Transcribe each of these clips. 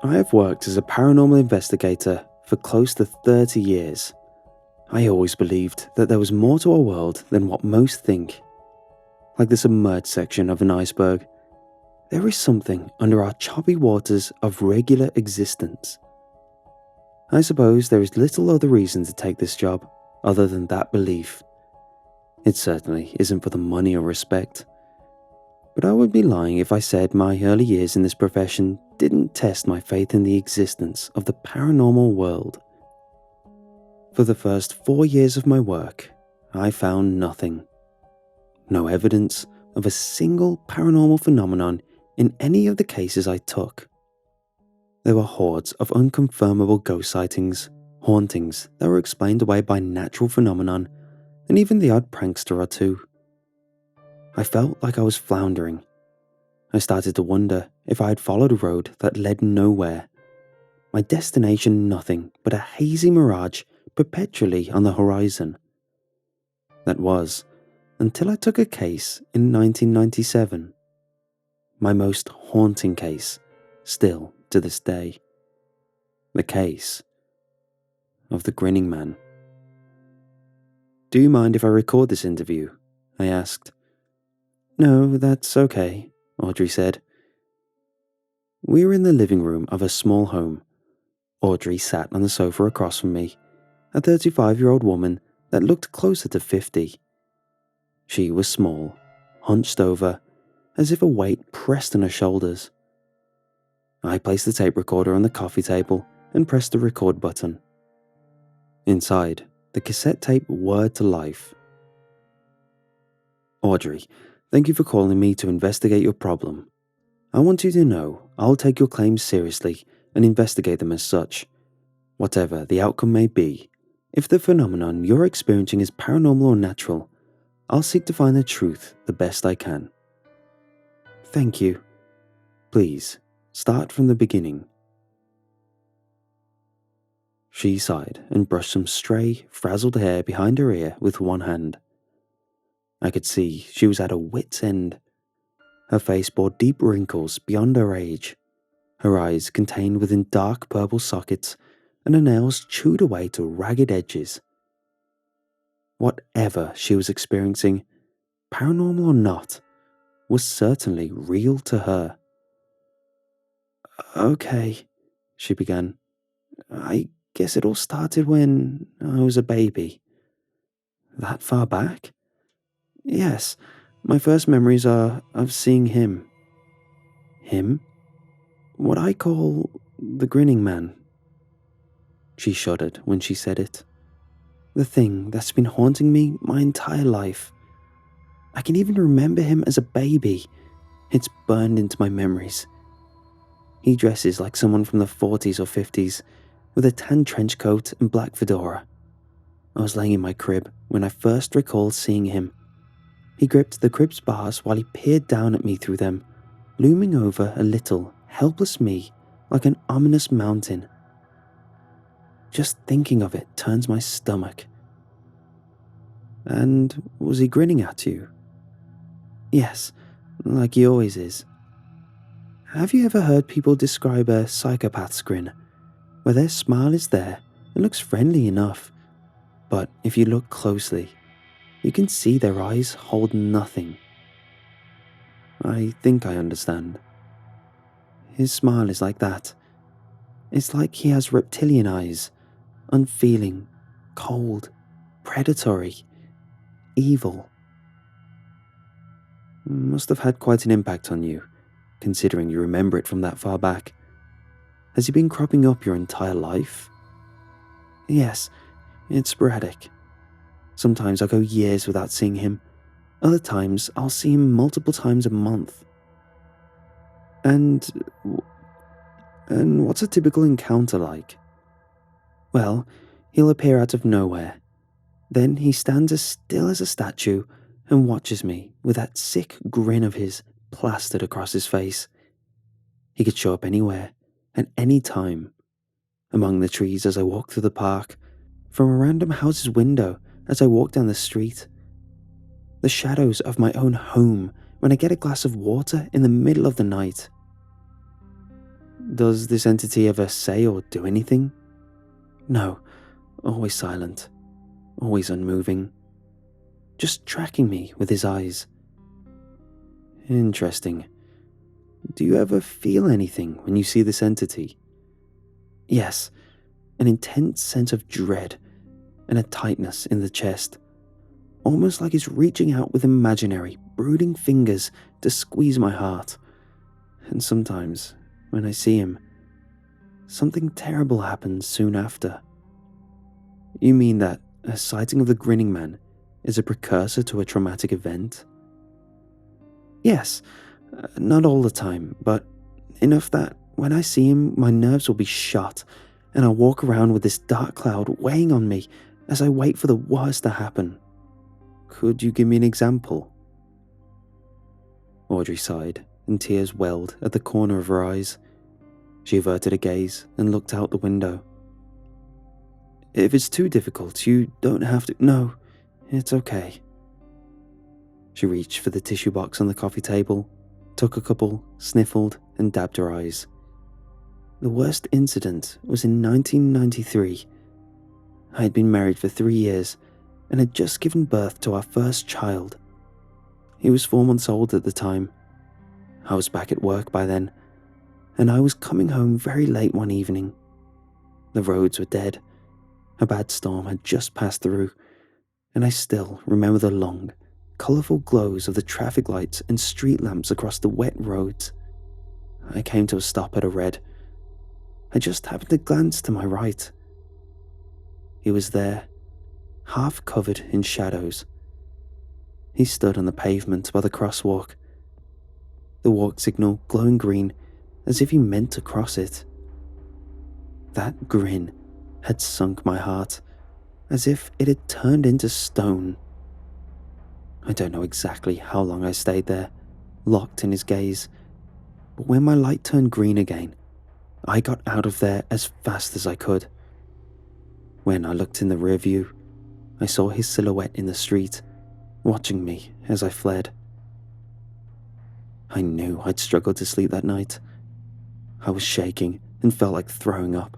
I have worked as a paranormal investigator for close to 30 years. I always believed that there was more to our world than what most think. Like the submerged section of an iceberg, there is something under our choppy waters of regular existence. I suppose there is little other reason to take this job other than that belief. It certainly isn't for the money or respect. But I would be lying if I said my early years in this profession didn't test my faith in the existence of the paranormal world. For the first 4 years of my work, I found nothing. No evidence of a single paranormal phenomenon in any of the cases I took. There were hordes of unconfirmable ghost sightings, hauntings that were explained away by natural phenomenon, and even the odd prankster or two. I felt like I was floundering. I started to wonder if I had followed a road that led nowhere. My destination nothing but a hazy mirage perpetually on the horizon. That was, until I took a case in 1997. My most haunting case, still to this day. The case of the Grinning Man. "Do you mind if I record this interview?" I asked. "No, that's okay," Audrey said. We were in the living room of a small home. Audrey sat on the sofa across from me, a 35-year-old woman that looked closer to 50. She was small, hunched over, as if a weight pressed on her shoulders. I placed the tape recorder on the coffee table and pressed the record button. Inside, the cassette tape whirred to life. "Audrey, thank you for calling me to investigate your problem. I want you to know I'll take your claims seriously and investigate them as such. Whatever the outcome may be, if the phenomenon you're experiencing is paranormal or natural, I'll seek to find the truth the best I can." "Thank you. Please, start from the beginning." She sighed and brushed some stray, frazzled hair behind her ear with one hand. I could see she was at her wit's end. Her face bore deep wrinkles beyond her age, her eyes contained within dark purple sockets, and her nails chewed away to ragged edges. Whatever she was experiencing, paranormal or not, was certainly real to her. "Okay," she began. "I guess it all started when I was a baby." "That far back?" "Yes, my first memories are of seeing him." "Him?" "What I call the Grinning Man." She shuddered when she said it. "The thing that's been haunting me my entire life. I can even remember him as a baby. It's burned into my memories. He dresses like someone from the 40s or 50s, with a tan trench coat and black fedora. I was laying in my crib when I first recalled seeing him. He gripped the crib's bars while he peered down at me through them, looming over a little, helpless me like an ominous mountain. Just thinking of it turns my stomach." "And was he grinning at you?" "Yes, like he always is." "Have you ever heard people describe a psychopath's grin, where their smile is there and looks friendly enough, but if you look closely, you can see their eyes hold nothing?" "I think I understand." "His smile is like that. It's like he has reptilian eyes, unfeeling, cold, predatory, evil." "Must have had quite an impact on you, considering you remember it from that far back. Has he been cropping up your entire life?" "Yes, it's sporadic. Sometimes I go years without seeing him. Other times I'll see him multiple times a month." And what's a typical encounter like?" "Well, he'll appear out of nowhere. Then he stands as still as a statue and watches me with that sick grin of his plastered across his face. He could show up anywhere, at any time. Among the trees as I walk through the park, from a random house's window as I walk down the street. The shadows of my own home when I get a glass of water in the middle of the night." Does this entity ever say or do anything? No, always silent, always unmoving, just tracking me with his eyes. Interesting. Do you ever feel anything when you see this entity? Yes, an intense sense of dread and a tightness in the chest, almost like he's reaching out with imaginary, brooding fingers to squeeze my heart. And sometimes, when I see him, something terrible happens soon after. You mean that a sighting of the Grinning Man is a precursor to a traumatic event? Yes, not all the time, but enough that when I see him, my nerves will be shot, and I'll walk around with this dark cloud weighing on me as I wait for the worst to happen. Could you give me an example? Audrey sighed, and tears welled at the corner of her eyes. She averted a gaze and looked out the window. If it's too difficult, you don't have to. No, it's okay. She reached for the tissue box on the coffee table, took a couple, sniffled, and dabbed her eyes. The worst incident was in 1993. I had been married for 3 years and had just given birth to our first child. He was 4 months old at the time. I was back at work by then, and I was coming home very late one evening. The roads were dead. A bad storm had just passed through, and I still remember the long, colourful glows of the traffic lights and street lamps across the wet roads. I came to a stop at a red. I just happened to glance to my right. He was there, half covered in shadows. He stood on the pavement by the crosswalk, the walk signal glowing green as if he meant to cross it. That grin had sunk my heart, as if it had turned into stone. I don't know exactly how long I stayed there, locked in his gaze, but when my light turned green again, I got out of there as fast as I could. When I looked in the rear view, I saw his silhouette in the street, watching me as I fled. I knew I'd struggled to sleep that night. I was shaking and felt like throwing up.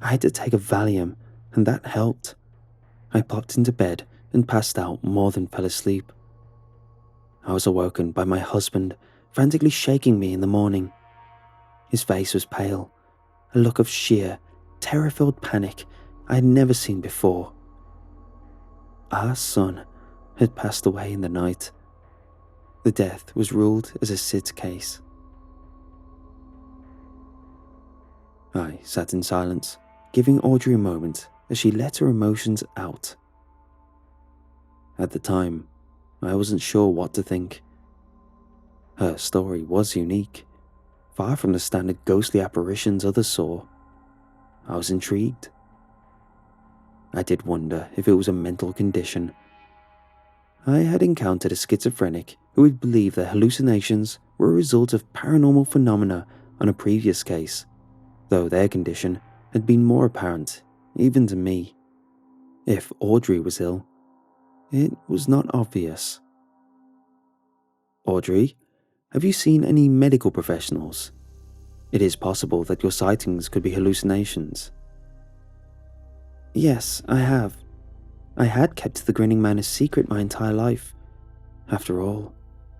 I had to take a Valium, and that helped. I popped into bed and passed out more than fell asleep. I was awoken by my husband frantically shaking me in the morning. His face was pale, a look of sheer, terror-filled panic I had never seen before. Our son had passed away in the night. The death was ruled as a SIDS case. I sat in silence, giving Audrey a moment as she let her emotions out. At the time, I wasn't sure what to think. Her story was unique, far from the standard ghostly apparitions others saw. I was intrigued. I did wonder if it was a mental condition. I had encountered a schizophrenic who would believe their hallucinations were a result of paranormal phenomena on a previous case, though their condition had been more apparent, even to me. If Audrey was ill, it was not obvious. Audrey, have you seen any medical professionals? It is possible that your sightings could be hallucinations. Yes, I have. I had kept the Grinning Man a secret my entire life. After all,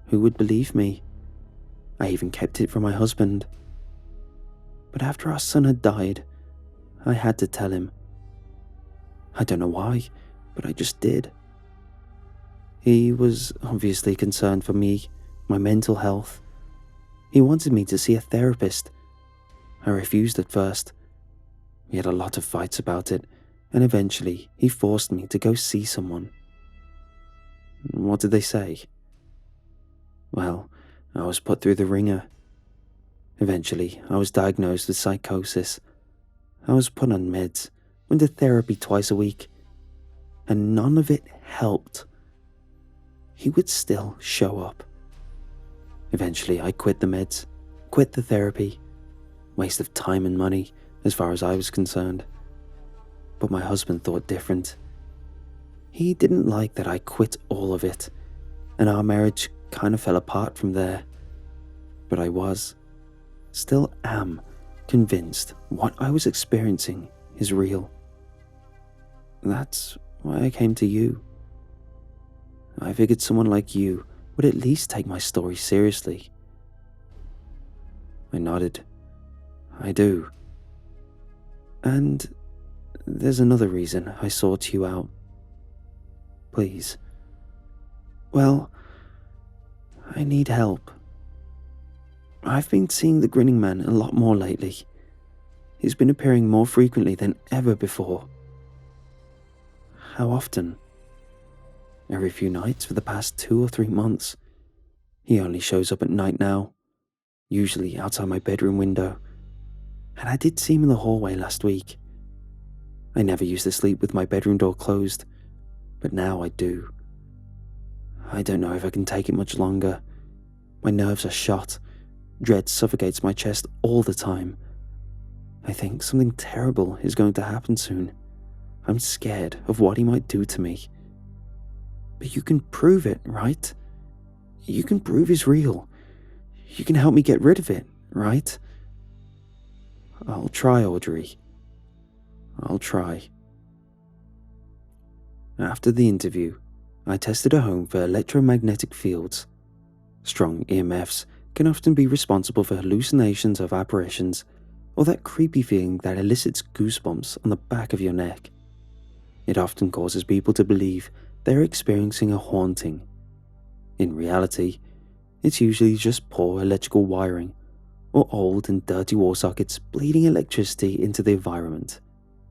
who would believe me? I even kept it from my husband. But after our son had died, I had to tell him. I don't know why, but I just did. He was obviously concerned for me, my mental health. He wanted me to see a therapist. I refused at first. We had a lot of fights about it, and eventually he forced me to go see someone. What did they say? Well, I was put through the ringer. Eventually, I was diagnosed with psychosis. I was put on meds, went to therapy twice a week, and none of it helped. He would still show up. Eventually, I quit the meds, quit the therapy. Waste of time and money, as far as I was concerned. But my husband thought different. He didn't like that I quit all of it, and our marriage kind of fell apart from there. But I was still am convinced what I was experiencing is real. That's why I came to you. I figured someone like you would at least take my story seriously. I nodded. I do. And there's another reason I sought you out. Please. Well, I need help. I've been seeing the Grinning Man a lot more lately. He's been appearing more frequently than ever before. How often? Every few nights for the past 2 or 3 months. He only shows up at night now, usually outside my bedroom window. And I did see him in the hallway last week. I never used to sleep with my bedroom door closed, but now I do. I don't know if I can take it much longer. My nerves are shot. Dread suffocates my chest all the time. I think something terrible is going to happen soon. I'm scared of what he might do to me. But you can prove it, right? You can prove he's real. You can help me get rid of it, right? I'll try, Audrey. I'll try. After the interview, I tested a home for electromagnetic fields. Strong EMFs can often be responsible for hallucinations of apparitions or that creepy feeling that elicits goosebumps on the back of your neck. It often causes people to believe they're experiencing a haunting. In reality, it's usually just poor electrical wiring or old and dirty wall sockets bleeding electricity into the environment.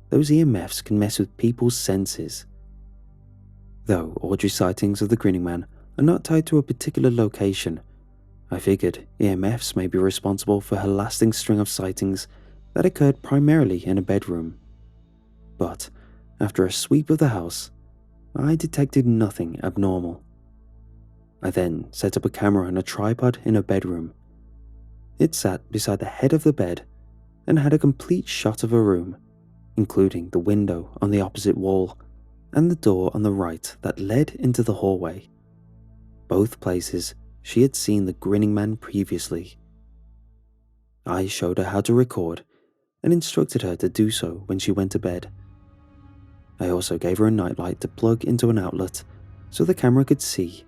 Those EMFs can mess with people's senses. Though Audrey's sightings of the Grinning Man are not tied to a particular location, I figured EMFs may be responsible for her lasting string of sightings that occurred primarily in a bedroom. But after a sweep of the house, I detected nothing abnormal. I then set up a camera on a tripod in her bedroom. It sat beside the head of the bed and had a complete shot of her room, including the window on the opposite wall and the door on the right that led into the hallway. Both places she had seen the Grinning Man previously. I showed her how to record and instructed her to do so when she went to bed. I also gave her a nightlight to plug into an outlet so the camera could see.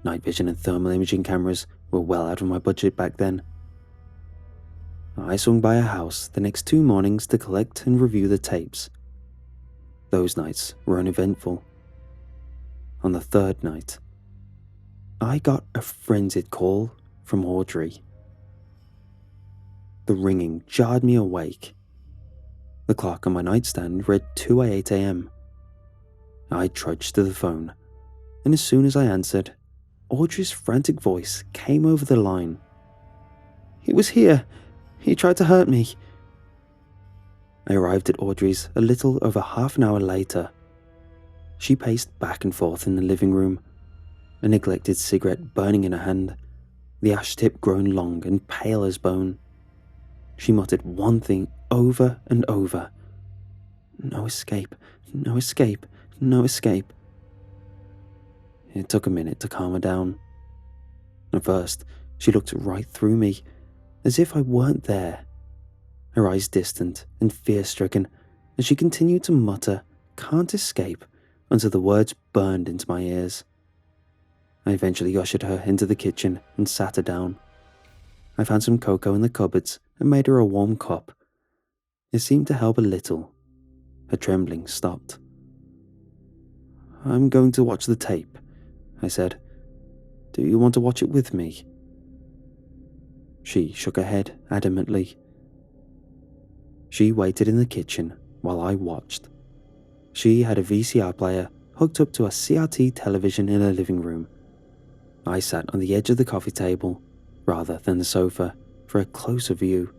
Night vision and thermal imaging cameras were well out of my budget back then. I swung by her house the next 2 mornings to collect and review the tapes. Those nights were uneventful. On the third night, I got a frenzied call from Audrey. The ringing jarred me awake. The clock on my nightstand read 2:08 a.m. I trudged to the phone, and as soon as I answered, Audrey's frantic voice came over the line. "He was here. He tried to hurt me." I arrived at Audrey's a little over half an hour later. She paced back and forth in the living room, a neglected cigarette burning in her hand, the ash tip grown long and pale as bone. She muttered one thing over and over. "No escape, no escape, no escape." It took a minute to calm her down. At first, she looked right through me, as if I weren't there. Her eyes distant and fear-stricken as she continued to mutter, "Can't escape," until the words burned into my ears. I eventually ushered her into the kitchen and sat her down. I found some cocoa in the cupboards and made her a warm cup. It seemed to help a little. Her trembling stopped. "I'm going to watch the tape," I said. "Do you want to watch it with me?" She shook her head adamantly. She waited in the kitchen while I watched. She had a VCR player hooked up to a CRT television in her living room. I sat on the edge of the coffee table, rather than the sofa, for a closer view.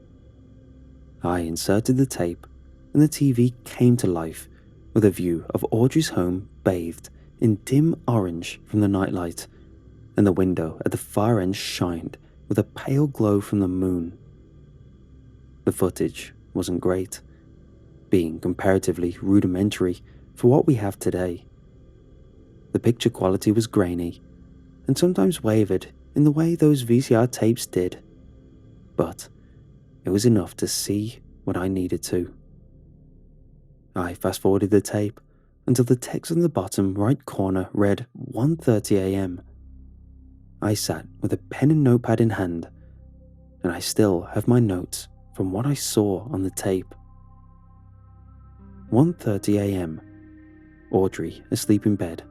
I inserted the tape, and the TV came to life with a view of Audrey's home bathed in dim orange from the nightlight, and the window at the far end shined with a pale glow from the moon. The footage wasn't great, being comparatively rudimentary for what we have today. The picture quality was grainy, and sometimes wavered in the way those VCR tapes did. but it was enough to see what I needed to. I fast forwarded the tape until the text on the bottom right corner read 1:30 a.m. I sat with a pen and notepad in hand, and I still have my notes from what I saw on the tape. 1:30 a.m. Audrey asleep in bed,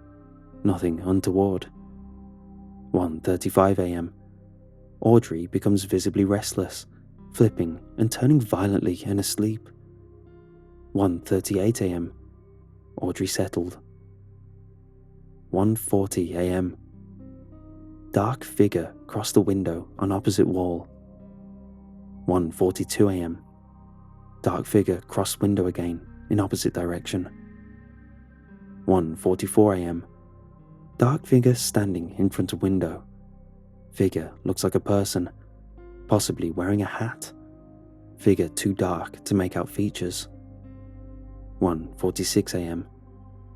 nothing untoward. 1:35 a.m. Audrey becomes visibly restless, flipping and turning violently and asleep. 1:38 a.m. Audrey settled. 1:40 a.m. Dark figure crossed the window on opposite wall. 1:42 a.m. Dark figure crossed window again in opposite direction. 1:44 a.m. Dark figure standing in front of window. Figure looks like a person, possibly wearing a hat. Figure too dark to make out features. 1:46 a.m.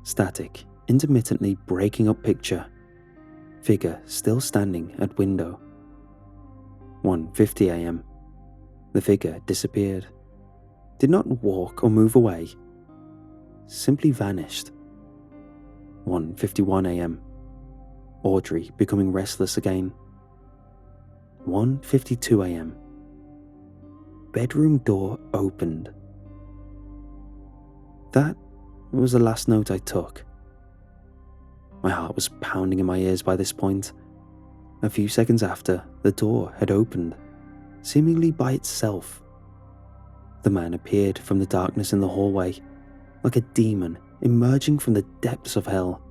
Static, intermittently breaking up picture. Figure still standing at window. 1:50 a.m. The figure disappeared. Did not walk or move away. Simply vanished. 1:51 a.m. Audrey becoming restless again. 1:52 a.m. Bedroom door opened. That was the last note I took. My heart was pounding in my ears by this point. A few seconds after, the door had opened, seemingly by itself. The man appeared from the darkness in the hallway, like a demon emerging from the depths of hell.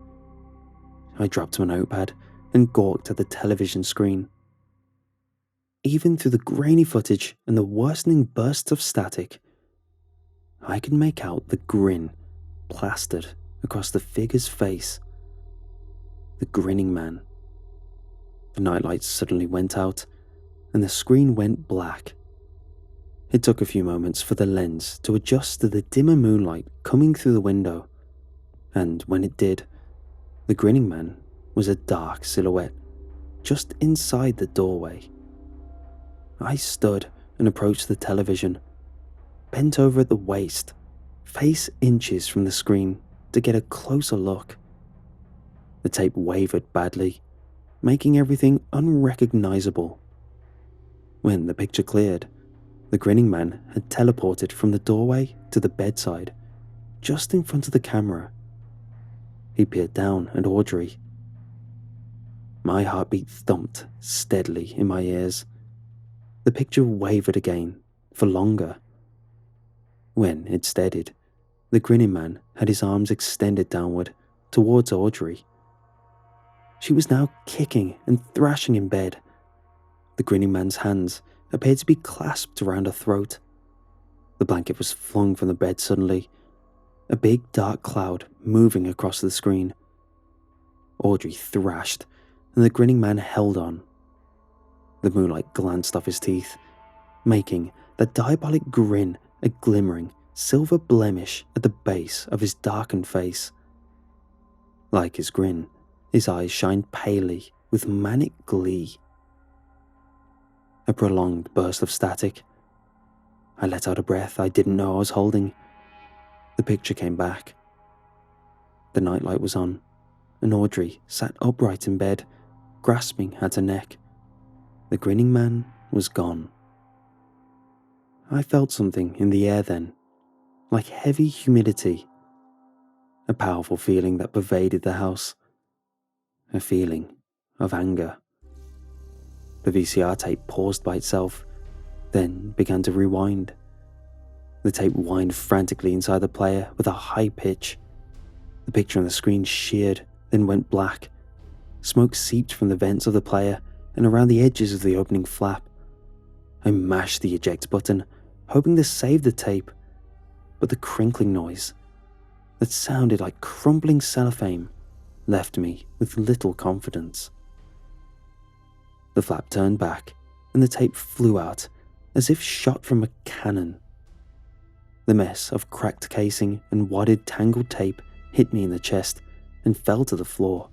I dropped my notepad and gawked at the television screen. Even through the grainy footage and the worsening bursts of static, I could make out the grin plastered across the figure's face. The Grinning Man. The nightlights suddenly went out, and the screen went black. It took a few moments for the lens to adjust to the dimmer moonlight coming through the window, and when it did, the Grinning Man was a dark silhouette just inside the doorway. I stood and approached the television, bent over at the waist, face inches from the screen to get a closer look. The tape wavered badly, making everything unrecognizable. When the picture cleared, the Grinning Man had teleported from the doorway to the bedside, just in front of the camera. He peered down at Audrey. My heartbeat thumped steadily in my ears. The picture wavered again, for longer. When it steadied, the Grinning Man had his arms extended downward towards Audrey. She was now kicking and thrashing in bed. The Grinning Man's hands appeared to be clasped around her throat. The blanket was flung from the bed suddenly, a big dark cloud moving across the screen. Audrey thrashed, and the Grinning Man held on. The moonlight glanced off his teeth, making that diabolic grin a glimmering silver blemish at the base of his darkened face. Like his grin, his eyes shined palely with manic glee. A prolonged burst of static. I let out a breath I didn't know I was holding. The picture came back. The nightlight was on, and Audrey sat upright in bed, grasping at her neck. The Grinning Man was gone. I felt something in the air then, like heavy humidity. A powerful feeling that pervaded the house. A feeling of anger. The VCR tape paused by itself, then began to rewind. The tape whined frantically inside the player with a high pitch. The picture on the screen sheared, then went black. Smoke seeped from the vents of the player and around the edges of the opening flap. I mashed the eject button, hoping to save the tape, but the crinkling noise that sounded like crumbling cellophane left me with little confidence. The flap turned back, and the tape flew out as if shot from a cannon. The mess of cracked casing and wadded tangled tape hit me in the chest and fell to the floor.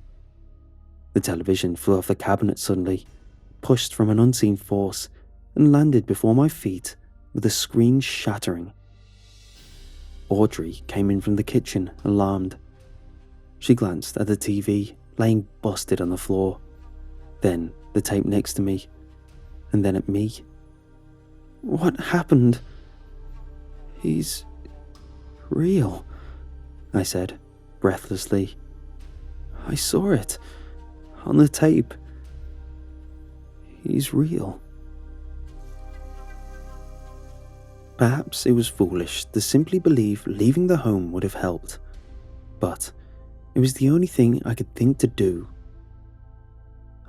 The television flew off the cabinet suddenly, pushed from an unseen force and landed before my feet with the screen shattering. Audrey came in from the kitchen, alarmed. She glanced at the TV, laying busted on the floor, then the tape next to me, and then at me. "What happened?" "He's real," I said, breathlessly. "I saw it on the tape. He's real." Perhaps it was foolish to simply believe leaving the home would have helped, but it was the only thing I could think to do.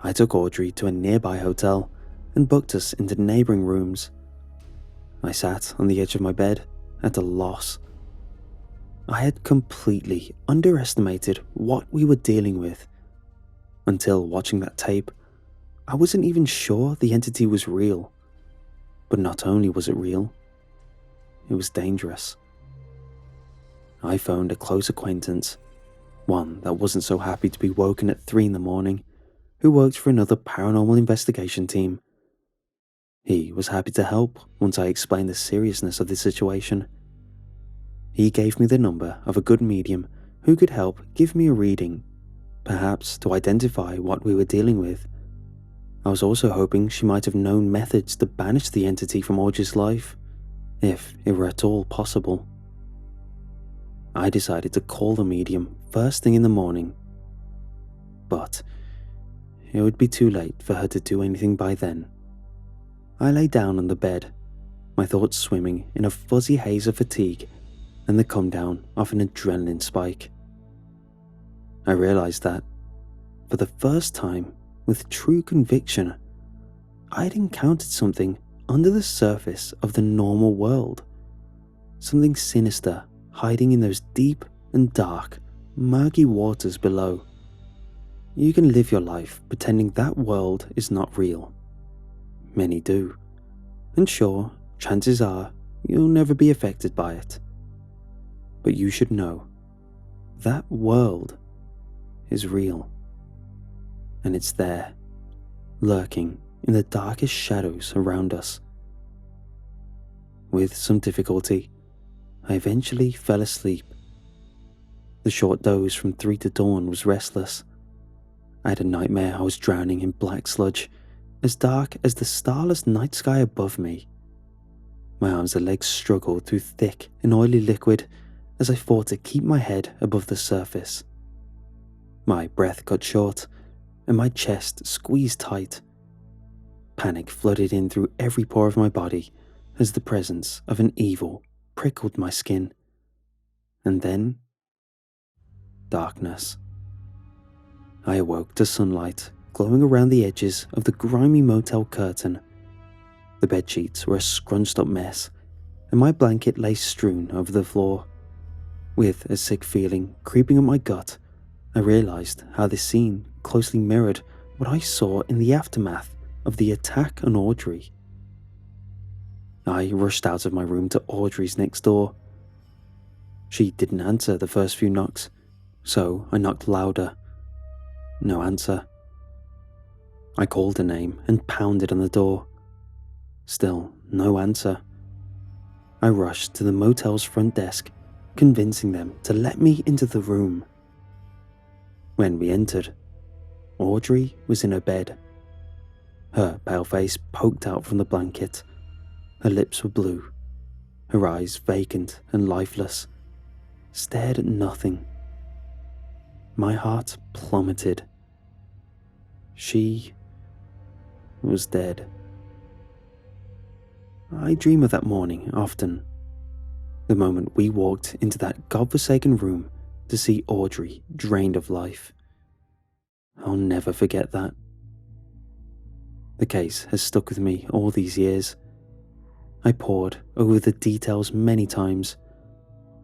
I took Audrey to a nearby hotel and booked us into neighbouring rooms. I sat on the edge of my bed, at a loss. I had completely underestimated what we were dealing with. Until watching that tape, I wasn't even sure the entity was real. But not only was it real, it was dangerous. I phoned a close acquaintance, one that wasn't so happy to be woken at 3 in the morning, who worked for another paranormal investigation team. He was happy to help once I explained the seriousness of the situation. He gave me the number of a good medium who could help give me a reading, perhaps to identify what we were dealing with. I was also hoping she might have known methods to banish the entity from Audrey's life, if it were at all possible. I decided to call the medium first thing in the morning, but it would be too late for her to do anything by then. I lay down on the bed, my thoughts swimming in a fuzzy haze of fatigue and the come down of an adrenaline spike. I realized that, for the first time with true conviction, I had encountered something under the surface of the normal world, something sinister hiding in those deep and dark, murky waters below. You can live your life pretending that world is not real. Many do, and sure, chances are you'll never be affected by it. But you should know, that world is real. And it's there, lurking in the darkest shadows around us. With some difficulty, I eventually fell asleep. The short doze from 3 to dawn was restless. I had a nightmare I was drowning in black sludge, as dark as the starless night sky above me. My arms and legs struggled through thick and oily liquid as I fought to keep my head above the surface. My breath cut short, and my chest squeezed tight. Panic flooded in through every pore of my body as the presence of an evil prickled my skin. And then, darkness. I awoke to sunlight glowing around the edges of the grimy motel curtain. The bedsheets were a scrunched up mess, and my blanket lay strewn over the floor. With a sick feeling creeping up my gut, I realized how this scene closely mirrored what I saw in the aftermath of the attack on Audrey. I rushed out of my room to Audrey's next door. She didn't answer the first few knocks, so I knocked louder. No answer. I called her name and pounded on the door. Still no answer. I rushed to the motel's front desk, convincing them to let me into the room. When we entered, Audrey was in her bed. Her pale face poked out from the blanket. Her lips were blue. Her eyes vacant and lifeless, stared at nothing. My heart plummeted. She was dead. I dream of that morning often. The moment we walked into that godforsaken room to see Audrey drained of life. I'll never forget that. The case has stuck with me all these years. I pored over the details many times.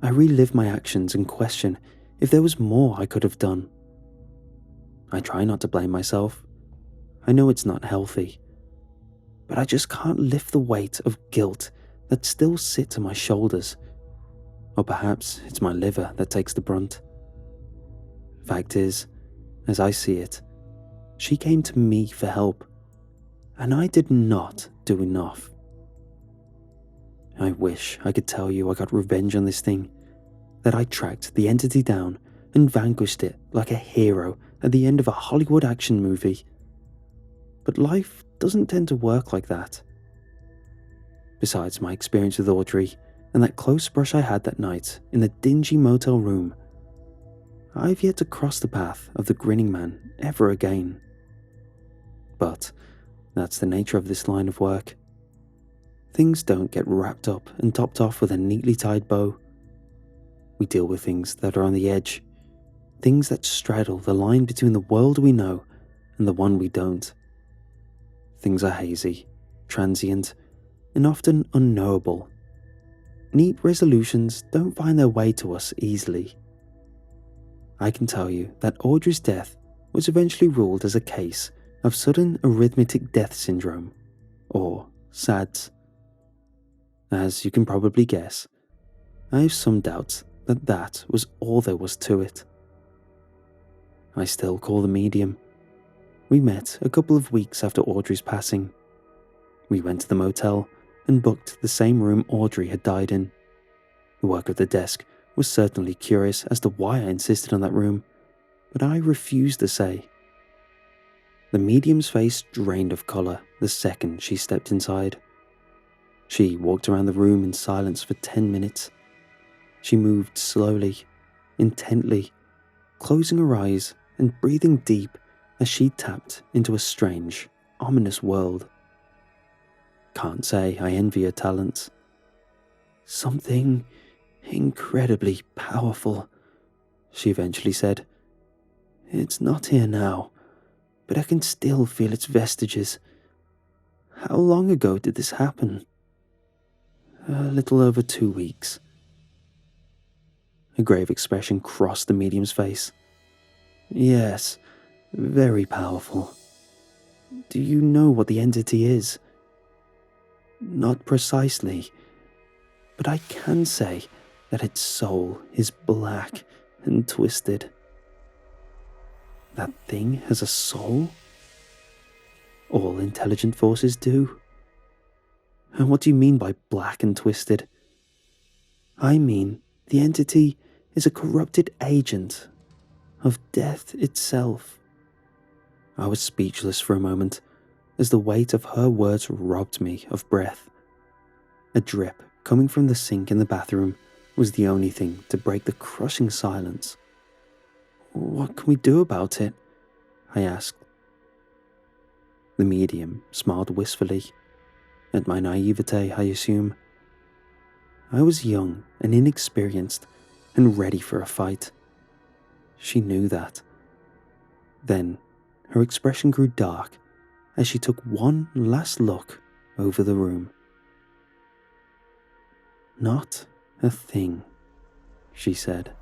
I relive my actions and question if there was more I could have done. I try not to blame myself. I know it's not healthy. But I just can't lift the weight of guilt that still sits on my shoulders. Or perhaps it's my liver that takes the brunt. Fact is, as I see it, she came to me for help. and I did not do enough. I wish I could tell you I got revenge on this thing, that I tracked the entity down and vanquished it like a hero at the end of a Hollywood action movie. But life doesn't tend to work like that. Besides my experience with Audrey and that close brush I had that night in the dingy motel room, I've yet to cross the path of the Grinning Man ever again. But that's the nature of this line of work. Things don't get wrapped up and topped off with a neatly tied bow. We deal with things that are on the edge, things that straddle the line between the world we know and the one we don't. Things are hazy, transient, and often unknowable. Neat resolutions don't find their way to us easily. I can tell you that Audrey's death was eventually ruled as a case of sudden arithmetic death syndrome, or SADS. As you can probably guess, I have some doubts that that was all there was to it. I still call the medium. We met a couple of weeks after Audrey's passing. We went to the motel and booked the same room Audrey had died in. The work of the desk was certainly curious as to why I insisted on that room, but I refused to say. The medium's face drained of colour the second she stepped inside. She walked around the room in silence for 10 minutes. She moved slowly, intently, closing her eyes and breathing deep as she tapped into a strange, ominous world. Can't say I envy her talents. "Something incredibly powerful," she eventually said. "It's not here now, but I can still feel its vestiges. How long ago did this happen?" "A little over 2 weeks." A grave expression crossed the medium's face. "Yes, very powerful. Do you know what the entity is?" "Not precisely, but I can say that its soul is black and twisted." "That thing has a soul?" "All intelligent forces do." "And what do you mean by black and twisted?" "I mean the entity is a corrupted agent of death itself." I was speechless for a moment as the weight of her words robbed me of breath. A drip coming from the sink in the bathroom was the only thing to break the crushing silence. "What can we do about it?" I asked. The medium smiled wistfully. At my naivete, I assume. I was young and inexperienced and ready for a fight. She knew that. Then her expression grew dark as she took one last look over the room. "Not a thing," she said.